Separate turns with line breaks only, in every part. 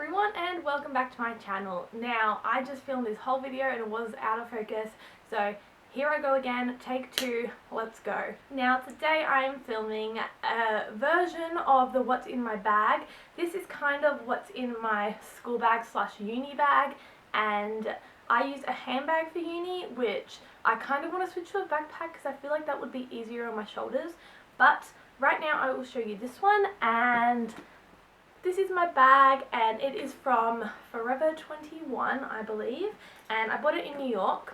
everyone and welcome back to my channel. Now, I just filmed this whole video and it was out of focus, so here I go again, take two, let's go. Now today I am filming a version of the what's in my bag. This is kind of what's in my school bag slash uni bag, and I use a handbag for uni, which I kind of want to switch to a backpack because I feel like that would be easier on my shoulders. But right now I will show you this one, and this is my bag, and it is from Forever 21, I believe, and I bought it in New York,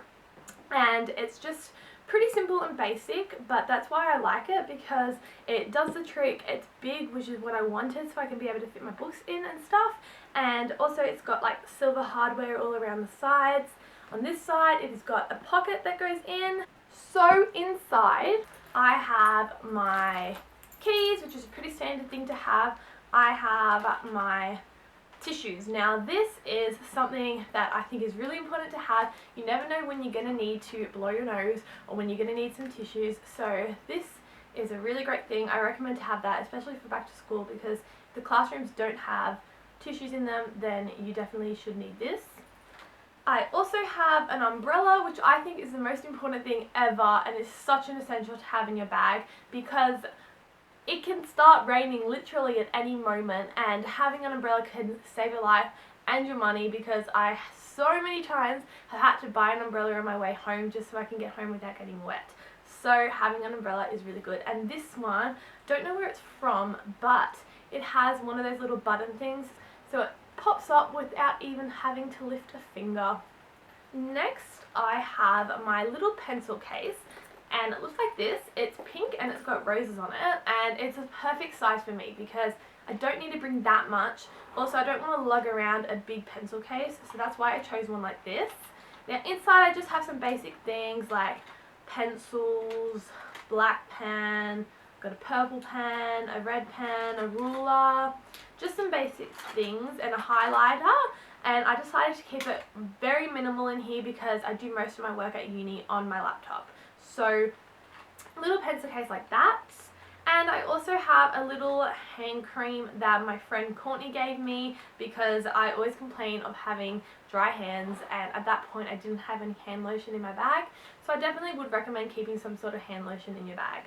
and it's just pretty simple and basic, but that's why I like it, because it does the trick. It's big, which is what I wanted, so I can be able to fit my books in and stuff, and also it's got like silver hardware all around the sides. On this side it has got a pocket that goes in. So inside I have my keys, which is a pretty standard thing to have. I have my tissues. Now this is something that I think is really important to have. You never know when you're going to need to blow your nose or when you're going to need some tissues, so this is a really great thing. I recommend to have that, especially for back to school, because if the classrooms don't have tissues in them, then you definitely should need this. I also have an umbrella, which I think is the most important thing ever, and is such an essential to have in your bag, because it can start raining literally at any moment, and having an umbrella can save your life and your money, because I so many times have had to buy an umbrella on my way home just so I can get home without getting wet. So having an umbrella is really good. And this one, don't know where it's from, but it has one of those little button things, so it pops up without even having to lift a finger. Next I have my little pencil case, and it looks like this. It's pink and it's got roses on it, and it's a perfect size for me because I don't need to bring that much. Also, I don't want to lug around a big pencil case, so that's why I chose one like this. Now inside I just have some basic things like pencils, black pen, got a purple pen, a red pen, a ruler, just some basic things, and a highlighter. And I decided to keep it very minimal in here because I do most of my work at uni on my laptop. So a little pencil case like that. And I also have a little hand cream that my friend Courtney gave me, because I always complain of having dry hands, and at that point I didn't have any hand lotion in my bag, so I definitely would recommend keeping some sort of hand lotion in your bag.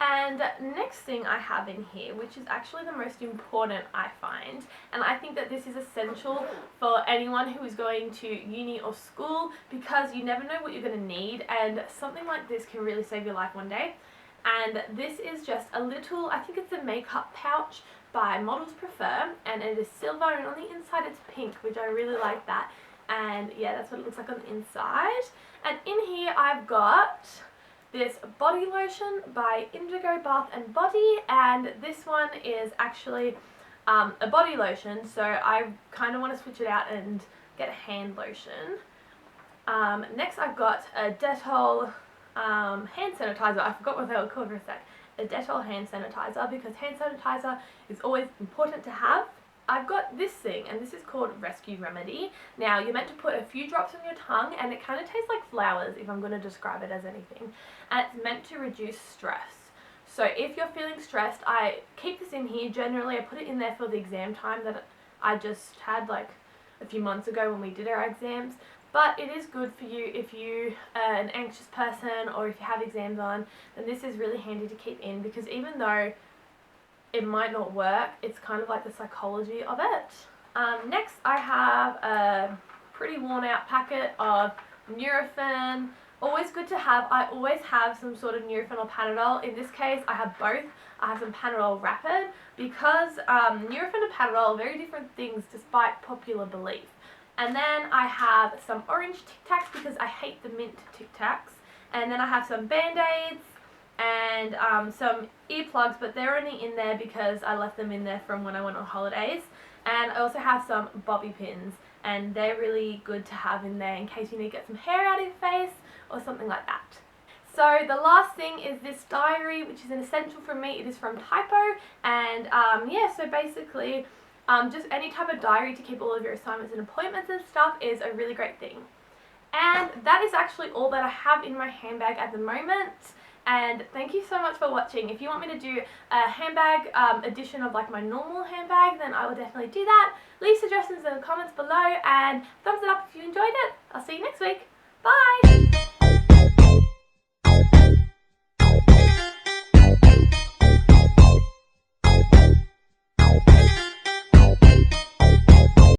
And next thing I have in here, which is actually the most important I find, and I think that this is essential for anyone who is going to uni or school, because you never know what you're going to need, and something like this can really save your life one day. And this is just a little, I think it's a makeup pouch by Models Prefer, and it is silver, and on the inside it's pink, which I really like that. And yeah, that's what it looks like on the inside. And in here I've got this body lotion by Indigo Bath and Body, and this one is actually a body lotion, so I kind of want to switch it out and get a hand lotion. Next I've got a Dettol hand sanitizer. I forgot what they were called for a sec. A Dettol hand sanitizer, because hand sanitizer is always important to have. I've got this thing, and this is called Rescue Remedy. Now, you're meant to put a few drops on your tongue, and it kind of tastes like flowers, if I'm going to describe it as anything. And it's meant to reduce stress. So if you're feeling stressed, I keep this in here. Generally, I put it in there for the exam time that I just had like a few months ago when we did our exams. But it is good for you if you are an anxious person, or if you have exams on, then this is really handy to keep in, because even though it might not work, it's kind of like the psychology of it. Next I have a pretty worn out packet of Nurofen. Always good to have. I always have some sort of Nurofen or Panadol. In this case I have both. I have some Panadol Rapid, because Nurofen and Panadol are very different things despite popular belief. And then I have some orange Tic Tacs, because I hate the mint Tic Tacs. And then I have some Band-Aids and some earplugs, but they're only in there because I left them in there from when I went on holidays. And I also have some bobby pins, and they're really good to have in there in case you need to get some hair out of your face or something like that. So the last thing is this diary, which is an essential for me. It is from Typo, and yeah, so basically just any type of diary to keep all of your assignments and appointments and stuff is a really great thing. And that is actually all that I have in my handbag at the moment. and thank you so much for watching. If you want me to do a handbag edition of like my normal handbag, then I will definitely do that. Leave suggestions in the comments below and thumbs it up if you enjoyed it. I'll see you next week. Bye!